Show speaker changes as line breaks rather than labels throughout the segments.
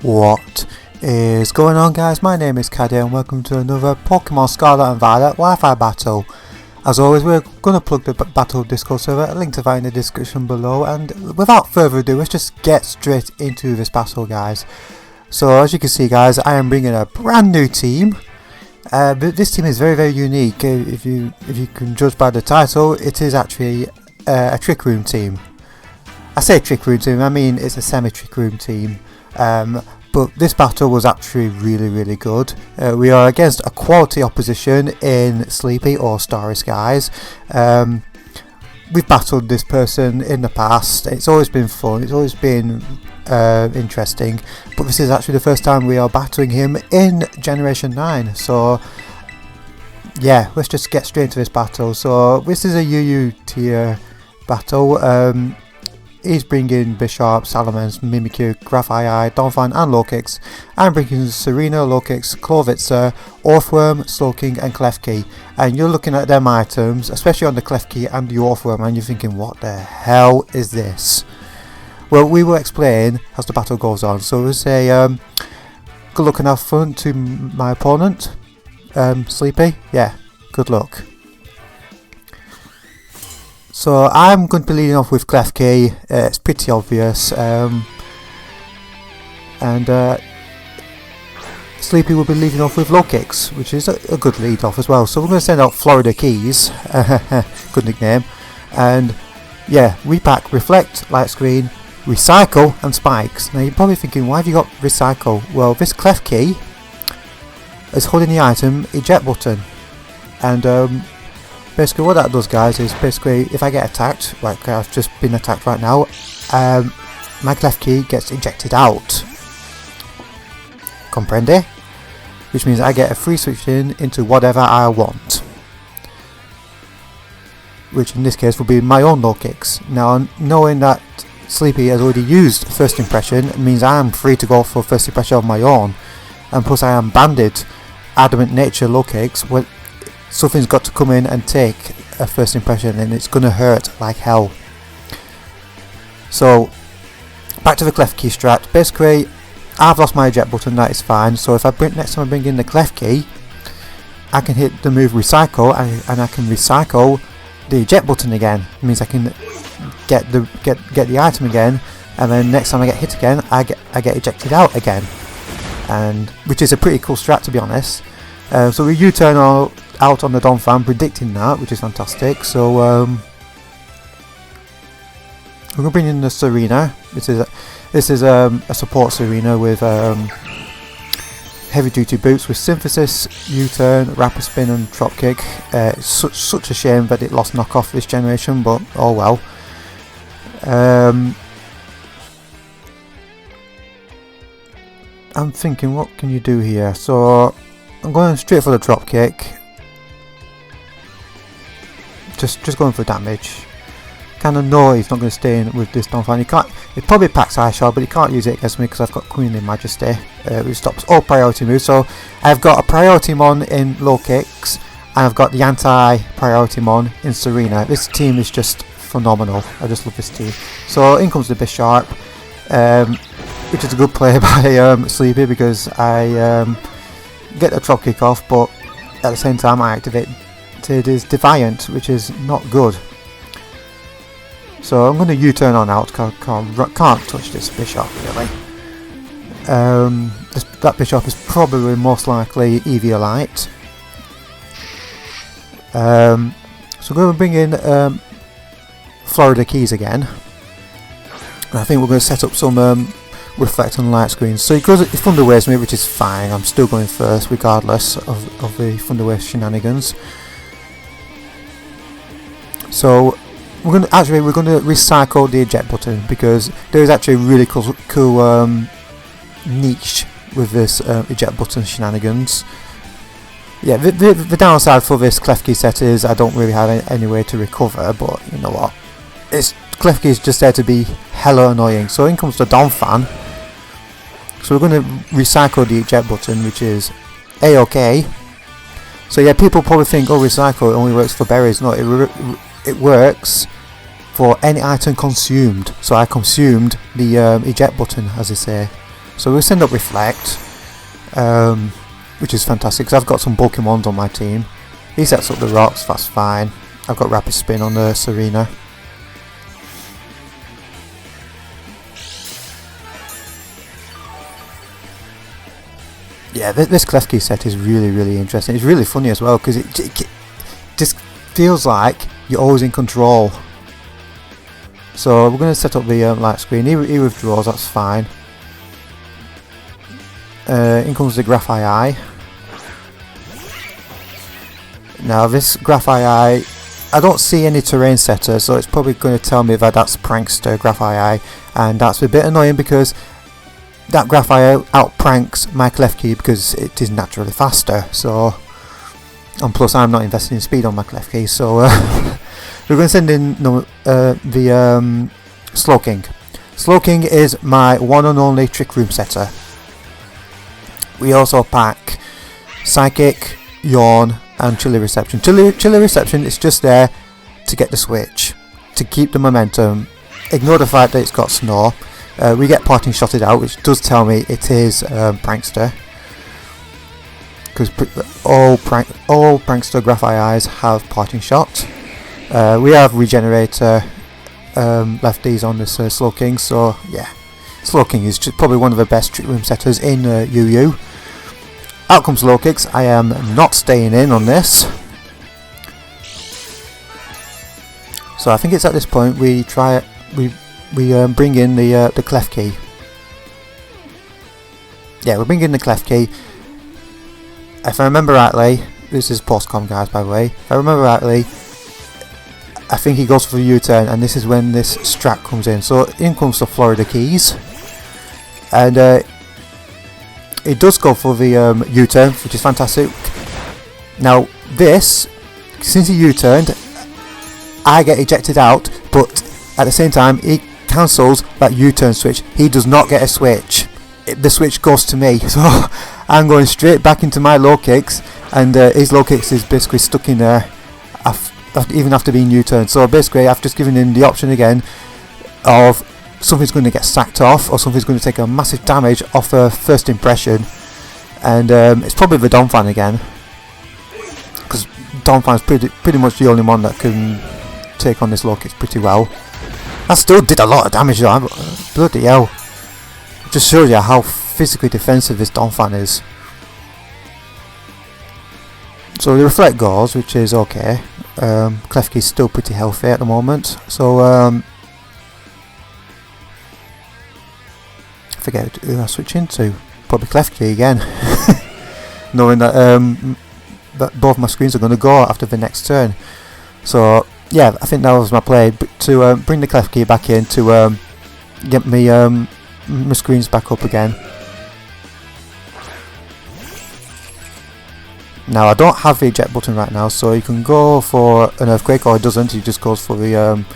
What is going on, guys? My name is Caddy and welcome to another Pokemon Scarlet and Violet Wi-Fi battle. As always, we're going to plug the battle Discord server, a link to that in the description below, and without further ado, let's just get straight into this battle, guys. So as you can see, guys, I am bringing a brand new team. This team is very unique. If you can judge by the title, it is actually a Trick Room team. I say Trick Room team, I mean it's a semi-Trick Room team. But this battle was actually really good. We are against a quality opposition in Sleepy or Starry Skies. We've battled this person in the past. It's always been fun, it's always been interesting, but this is actually the first time we are battling him in Generation 9. So yeah, let's just get straight into this battle. So this is a UU tier battle. He's bringing Bishop, Salamence, Mimikyu, Grafaiai, Donphan and Lokix. I'm bringing Serena, Lokix, Clovitzer, Orthworm, Slowking and Klefki. And you're looking at them items, especially on the Klefki and the Orthworm, and you're thinking, what the hell is this? Well, we will explain as the battle goes on. So we'll say good luck and have fun to my opponent, Sleepy. Yeah, good luck. So I'm going to be leading off with Klefki. It's pretty obvious, Sleepy will be leading off with Lokix, which is a good lead off as well. So we're going to send out Florida Keys, good nickname, and yeah, Repack, Reflect, Light Screen, Recycle and Spikes. Now you're probably thinking, why have you got Recycle? Well, this Klefki is holding the item Eject button, and basically what that does, guys, is basically if I get attacked, like I've just been attacked right now, my Klefki gets ejected out. Comprende? Which means I get a free switch into whatever I want. Which in this case will be my own Lokix. Now, knowing that Sleepy has already used First Impression, it means I am free to go for First Impression of my own. And plus I am banded Adamant Nature Lokix. Something's got to come in and take a First Impression, and it's going to hurt like hell. So back to the Klefki strat. Basically I've lost my eject button, that is fine. So if next time I bring in the Klefki, I can hit the move Recycle, and I can recycle the eject button again. It means I can get the item again, and then next time I get hit again, I get ejected out again, and which is a pretty cool strat, to be honest. So we U-turn out on the Donphan, predicting that, which is fantastic. So we're going to bring in the Serena. This is a support Serena with heavy duty boots with Synthesis, U-turn, Rapid Spin and Drop Kick. It's such a shame that it lost knockoff this generation, but oh well. I'm thinking, what can you do here? So I'm going straight for the Drop Kick. Just going for damage. Kind of know he's not going to stay in with this Donphan. It probably packs Ice Shell, but he can't use it against me because I've got Queenly Majesty, which stops all priority moves. So I've got a priority mon in Lokix, and I've got the anti-priority mon in Serena. This team is just phenomenal. I just love this team. So in comes the Bishop, which is a good play by Sleepy, because I get the Drop Kick off, but at the same time I activate his Defiant, which is not good. So I'm going to U-turn on out. Can't touch this Bishop, really. That Bishop is probably most likely Eviolite. So we're going to bring in Florida Keys again. And I think we're going to set up some Reflect and Light Screens. So he Thunder Waves me, which is fine. I'm still going first regardless of the Thunder Wave shenanigans. So we're going to recycle the eject button, because there is actually a really cool niche with this eject button shenanigans. Yeah, the downside for this Klefki set is I don't really have any way to recover, but you know what? Klefki is just there to be hella annoying. So in comes the Donphan. So we're going to recycle the eject button, which is A.O.K. So yeah, people probably think, oh, recycle, it only works for berries. No, it works for any item consumed. So I consumed the eject button, as they say. So we'll send up Reflect, which is fantastic because I've got some bulky ones on my team. He sets up the rocks, that's fine. I've got Rapid Spin on the Serena. Yeah, this Klefki set is really interesting. It's really funny as well because it just feels like you're always in control. So we're going to set up the light screen. He withdraws, that's fine. In comes the Graphite Eye. Now this Graphite Eye, I don't see any terrain setter, so it's probably going to tell me that that's Prankster Graphite Eye, and that's a bit annoying because that Graphite out pranks my Klefki because it is naturally faster. So, and plus I'm not investing in speed on my Klefki, so we're going to send in the Slowking. Slowking is my one and only Trick Room setter. We also pack Psychic, Yawn and Chilly Reception. Chilly Reception is just there to get the switch, to keep the momentum. Ignore the fact that it's got snow. We get Parting Shotted out, which does tell me it is Prankster, because all Prankster Graphite Eyes have Parting Shot. We have Regenerator lefties on this Slowking, so yeah, Slowking is just probably one of the best Trick Room setters in UU. Out comes Low Kicks. I am not staying in on this. So I think it's at this point we bring in the Klefki. Yeah, we bring in the Klefki. If I remember rightly, this is post-com guys by the way, if I remember rightly, I think he goes for the U-turn and this is when this Strat comes in. So in comes the Florida Keys, and it does go for the U-turn, which is fantastic. Now this, since he U-turned, I get ejected out, but at the same time he cancels that U-turn switch. He does not get a switch. The switch goes to me, so I'm going straight back into my low kicks, and his low kicks is basically stuck in there even after being U-turned. So basically I've just given him the option again of something's going to get sacked off or something's going to take a massive damage off a first impression, and it's probably the Donphan again, because Donphan's pretty much the only one that can take on this low kicks pretty well. That still did a lot of damage though, bloody hell. It just shows you how physically defensive this Donphan is. So the Reflect goes, which is okay. Klefki's still pretty healthy at the moment, so I forget who I switch into. Probably Klefki again, knowing that that both my screens are going to go after the next turn. So yeah, I think that was my play, to bring the Klefki back in to get me my screens back up again. Now I don't have the eject button right now, so you can go for an Earthquake, or it doesn't, he just goes for the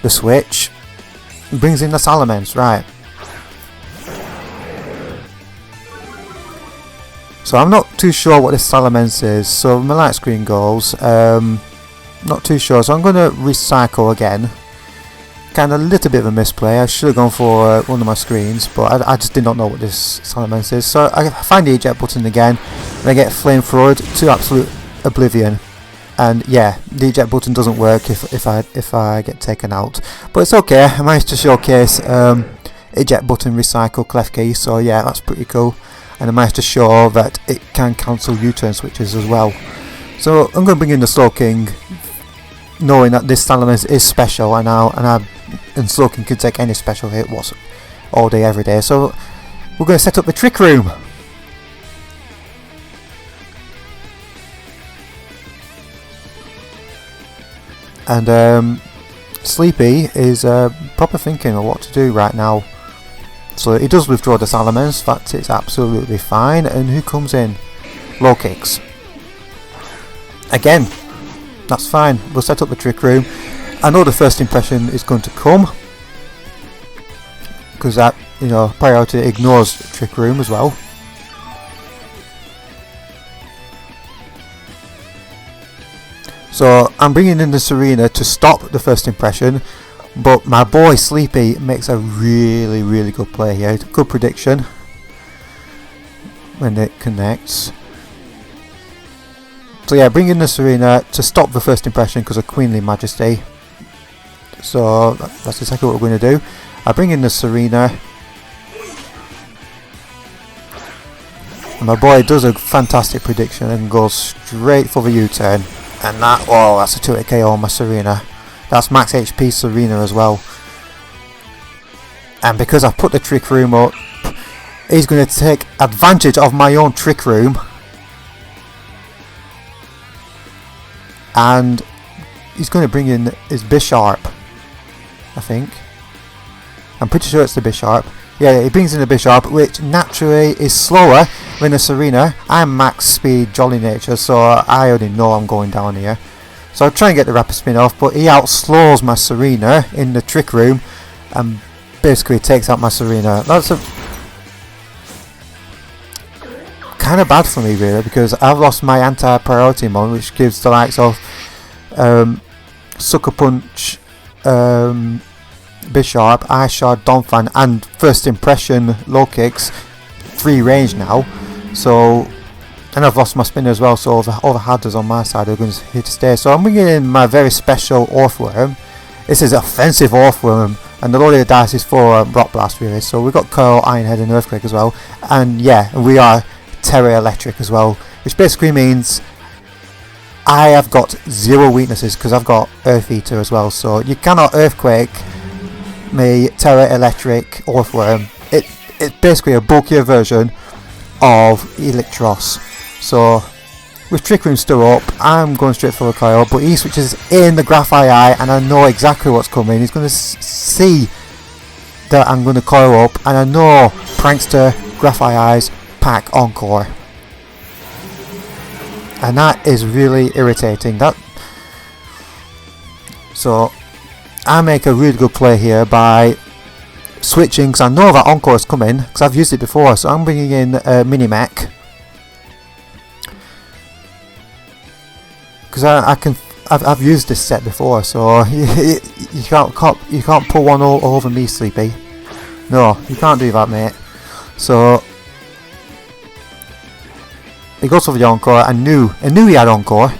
switch. He brings in the Salamence, right. So I'm not too sure what this Salamence is, so my light screen goes, not too sure, so I'm going to recycle again. Kind of a little bit of a misplay. I should have gone for one of my screens, but I just did not know what this Salamence is. So I find the eject button again, and I get Flamethrowed to absolute oblivion. And yeah, the eject button doesn't work if I get taken out, but it's okay. I managed to showcase eject button recycle Klefki, so yeah, that's pretty cool. And I managed to show that it can cancel U-turn switches as well. So I'm going to bring in the Slowking, knowing that this Salamence is special, and Slowking can take any special hit all day every day. So we're going to set up the Trick Room. And Sleepy is proper thinking of what to do right now. So he does withdraw the Salamence, that it's absolutely fine. And who comes in? Low Kicks. Again, that's fine. We'll set up the Trick Room. I know the first impression is going to come, because that, priority ignores Trick Room as well. So I'm bringing in the Serena to stop the first impression, but my boy Sleepy makes a really good play here. Good prediction. when it connects. So yeah, bring in the Serena to stop the first impression because of Queenly Majesty. So that's exactly what we're going to do. I bring in the Serena. And my boy does a fantastic prediction and goes straight for the U-turn. And that, oh, that's a 2-hit KO on my Serena. That's max HP Serena as well. And because I put the Trick Room up, he's going to take advantage of my own Trick Room. And he's going to bring in his Bisharp, I think. I'm pretty sure it's the Bisharp. Yeah, he brings in the Bisharp, which naturally is slower than the Serena. I'm max speed Jolly Nature, so I already know I'm going down here. So I'll try and get the Rapid Spin off, but he outslows my Serena in the Trick Room and basically takes out my Serena. That's a kind of bad for me really, because I've lost my anti-priority mode, which gives the likes of Sucker Punch, Bisharp, Ice Shard, Donphan and First Impression low kicks free range now. So, and I've lost my spinner as well, so all the Hadders on my side are going to here to stay. So I'm bringing in my very special Earthworm. This is offensive Earthworm, and the load of the dice is for Rock Blast really. So we've got Curl, Iron Head and Earthquake as well. And yeah, we are Terra Electric as well, which basically means I have got 0 weaknesses because I've got Earth Eater as well. So you cannot Earthquake me Terra Electric Earthworm. It's basically a bulkier version of Electros. So with Trick Room still up, I'm going straight for the coil, but he switches in the Graphite Eye and I know exactly what's coming. He's going to see that I'm going to coil up, and I know Prankster, Graphite Eyes, pack Encore. And that is really irritating. So I make a really good play here by switching, because I know that Encore is coming because I've used it before. So I'm bringing in Mini Mech because I've used this set before. So you can't pull one all over me, Sleepy. No, you can't do that, mate. So he goes for the Encore. I knew he had Encore.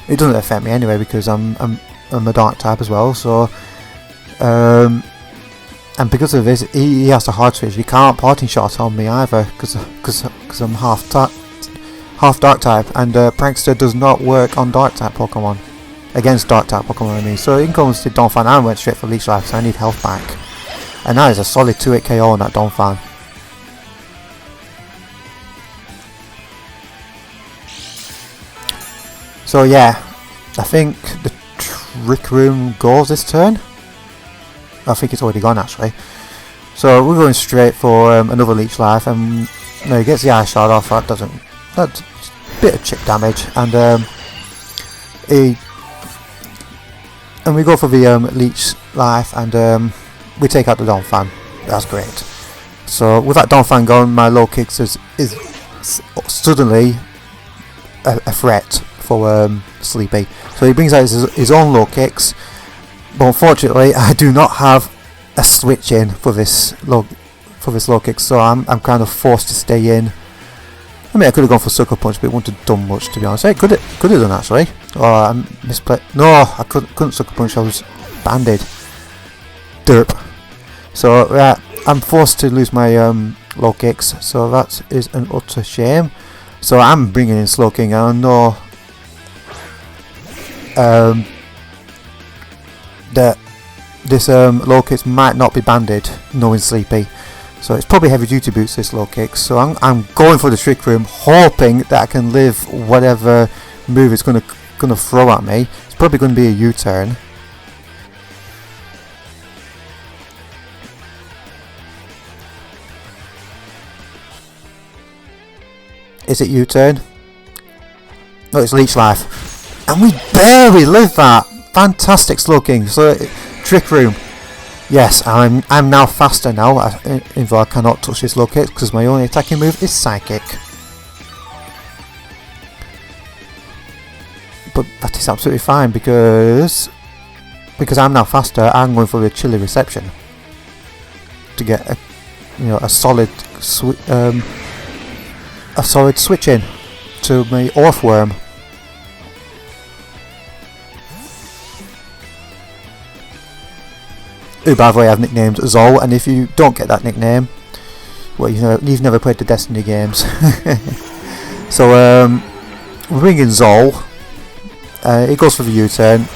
It doesn't affect me anyway because I'm a Dark type as well. So and because of this, he has to hard switch. He can't parting shot on me either because I'm half Dark type, and Prankster does not work on Dark type Pokemon, against Dark type Pokemon. I mean, so in comes to Donphan. I went straight for Leech Life because I need health back, and that is a solid 2-hit KO on that Donphan. So yeah, I think the Trick Room goes this turn. I think it's already gone actually. So we're going straight for another Leech Life, and no, he gets the Ice Shard off. That's a bit of chip damage, and we go for the Leech Life, and we take out the Donphan. That's great. So with that Donphan gone, my low kicks is suddenly a threat for Sleepy. So he brings out his own low kicks, but unfortunately I do not have a switch in for this low kick, so I'm kind of forced to stay in. I mean, I could have gone for Sucker Punch, but it wouldn't have done much, to be honest. It could have done actually. Oh, I misplayed. No, I couldn't Sucker Punch. I was banded. Derp. So yeah, I'm forced to lose my low kicks. So that is an utter shame. So I'm bringing in Slowking. I know that this low kicks might not be banded, knowing Sleepy. So it's probably heavy duty boots, this low kick. So I'm going for the Trick Room, hoping that I can live whatever move it's gonna throw at me. It's probably going to be a U-turn. Is it U-turn? No, it's Leech Life, and we barely live that. Fantastic Slowking. So Trick Room. Yes, I'm now faster now, even though I cannot touch this low kick because my only attacking move is Psychic. But that is absolutely fine because I'm now faster. I'm going for the Chilly Reception to get a solid a solid switch in to my Earthworm. Who, by the way, I've nicknamed Zol, and if you don't get that nickname, well, you've never played the Destiny games. So we're bringing Zol. He goes for the U-turn.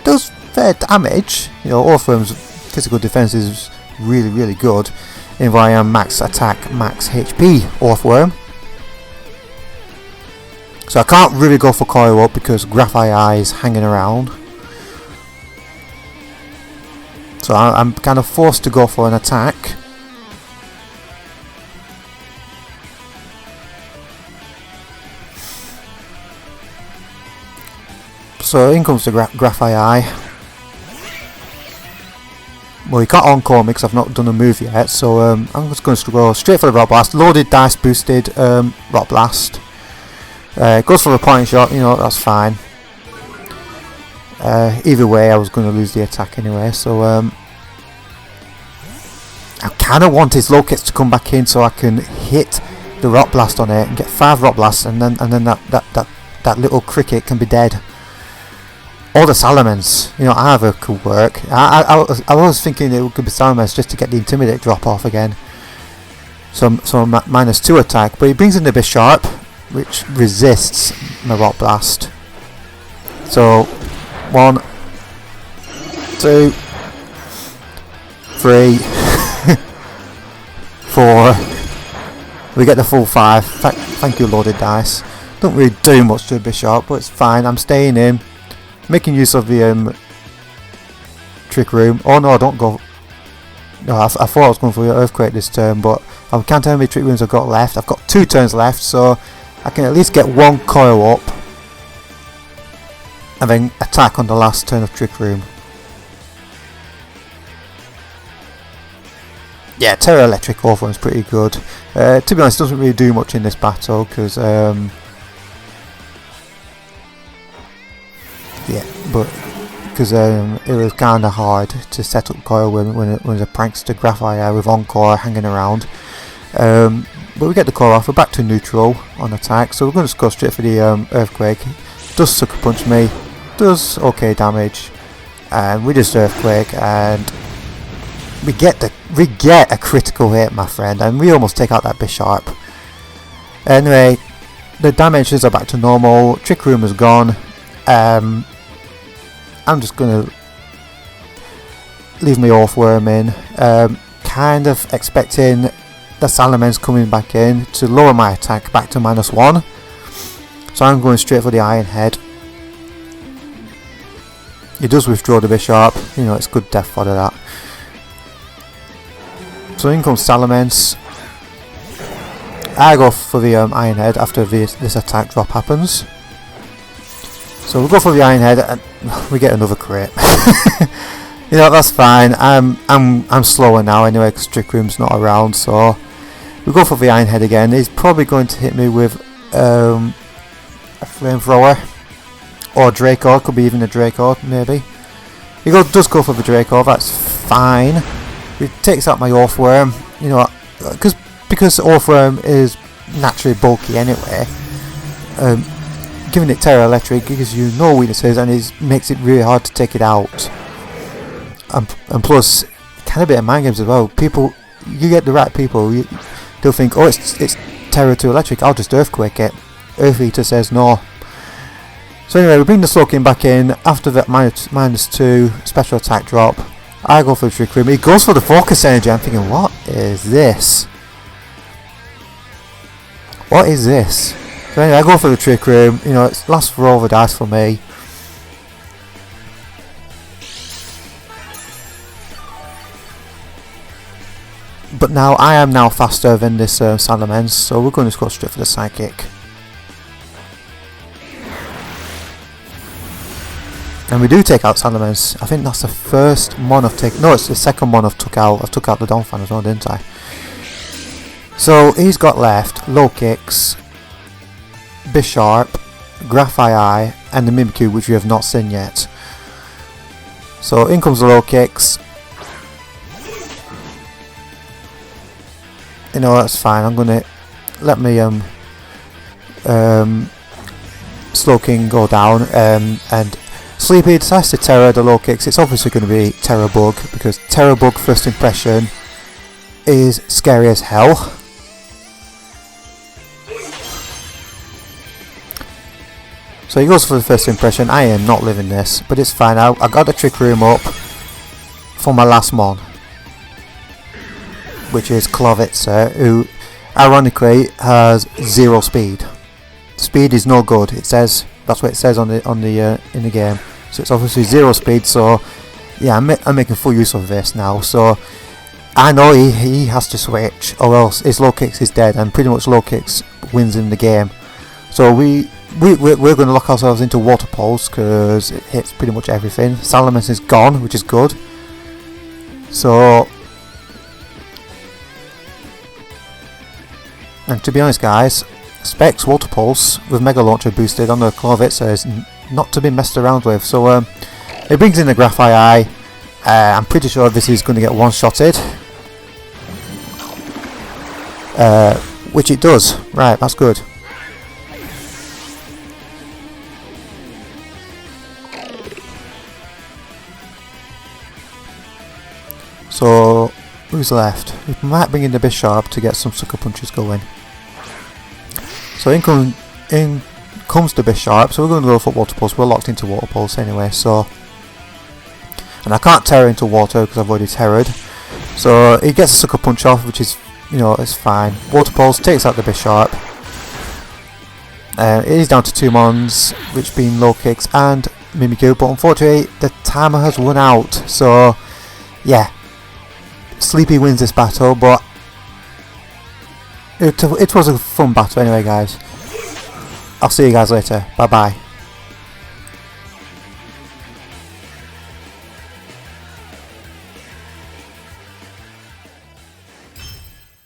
Does fair damage. You know, Earthworm's physical defense is really, really good. If I am max attack, max HP Earthworm. So I can't really go for coil up because Graphite Eye is hanging around. So I'm kind of forced to go for an attack. So in comes the Graphite Eye. Well, you can't encore me because I've not done a move yet, so I'm just going to go straight for the Rock Blast. Loaded dice boosted Rock Blast. Goes for the point shot, you know, that's fine. Either way, I was going to lose the attack anyway, so I kind of want his low kits to come back in so I can hit the Rock Blast on it and get 5 Rock Blasts, and then that little cricket can be dead. Or the Salamence, you know, either could work. I was thinking it could be Salamence just to get the Intimidate drop off again. So -2 attack, but he brings in the Bisharp, which resists my Rock Blast. So 1, 2, 3, 4. We get the full 5. Thank you, loaded dice. Don't really do much to the Bisharp, but it's fine. I'm staying in. Making use of the Trick Room. Oh no, don't go. No, I thought I was going for the Earthquake this turn, but I can't tell how many Trick Rooms I've got left. I've got 2 turns left, so I can at least get 1 coil up and then attack on the last turn of Trick Room. Yeah, Terra Electric Earthworm is pretty good. To be honest, it doesn't really do much in this battle because yeah, but because it was kind of hard to set up coil when it was a prankster Graphite with Encore hanging around. But we get the core off. We're back to neutral on attack, so we're going to just go straight for the Earthquake. Does Sucker Punch me, does okay damage, and we just Earthquake, and we get a critical hit, my friend, and we almost take out that Bisharp. Anyway, the damages are back to normal. Trick Room is gone. I'm just going to leave my Earthworm in, kind of expecting the Salamence coming back in to lower my attack back to -1. So I'm going straight for the Iron Head. He does withdraw the Bisharp, you know, it's good death fodder that. So in comes Salamence. I go for the Iron Head after this attack drop happens. So we'll go for the Iron Head and we get another crit. You know, that's fine. I'm slower now anyway because Trick Room's not around, so we'll go for the Iron Head again. He's probably going to hit me with a Flamethrower or Draco, could be even a Draco maybe. He does go for the Draco, that's fine. It takes out my Earthworm, you know, because Earthworm is naturally bulky anyway. Giving it Terra Electric gives you no weaknesses and it makes it really hard to take it out. And plus, kind of a bit of mind games as well. People, you get the right people, they'll think, oh, it's Terra to Electric, I'll just Earthquake it. Earth Eater says no. So anyway, we bring the Slowking back in after that -2 special attack drop. I go for the Trick Room. He goes for the Focus Energy. I'm thinking, what is this? What is this? So anyway, I go for the Trick Room. You know, it's last roll of the dice for me. But now I am now faster than this Salamence, so we're going to go straight for the Psychic. And we do take out Salamence. I think that's the first mon I've taken. No, it's the second one I've took out. I took out the Donphan as well, didn't I? So he's got left Low Kicks, Bisharp, Graphite Eye, and the Mimikyu, which we have not seen yet. So in comes the Low Kicks. You know, that's fine. I'm gonna let me Slow King go down, and Sleepy decides to Terror the low kicks. It's obviously going to be Terror Bug, because Terror Bug first impression is scary as hell. So he goes for the first impression. I am not living this, but it's fine. I got the Trick Room up for my last mon, which is Clovitzer, who ironically has 0 speed. Speed is no good. It says that's what it says on the in the game. So it's obviously 0 speed. So yeah, I'm making full use of this now. So I know he has to switch, or else his low kicks is dead, and pretty much low kicks wins in the game. So we're going to lock ourselves into Water Pulse because it hits pretty much everything. Salamence is gone, which is good. So, and to be honest, guys, Specs Water Pulse with Mega Launcher boosted on the Clovitzer is not to be messed around with. So it brings in the Graphite Eye. I'm pretty sure this is going to get one-shotted, which it does. Right, that's good. So who's left? We might bring in the Bisharp to get some Sucker Punches going. So in comes the Bisharp. So we're going to go for Water Pulse. We're locked into Water Pulse anyway. So, and I can't Terror into water because I've already Terrored. So he gets a Sucker Punch off, which is, you know, it's fine. Water Pulse takes out the Bisharp. It is down to 2 mons, which being low kicks and Mimikyu. But unfortunately, the timer has run out. So yeah. Sleepy wins this battle, but it was a fun battle anyway, guys. I'll see you guys later. Bye bye.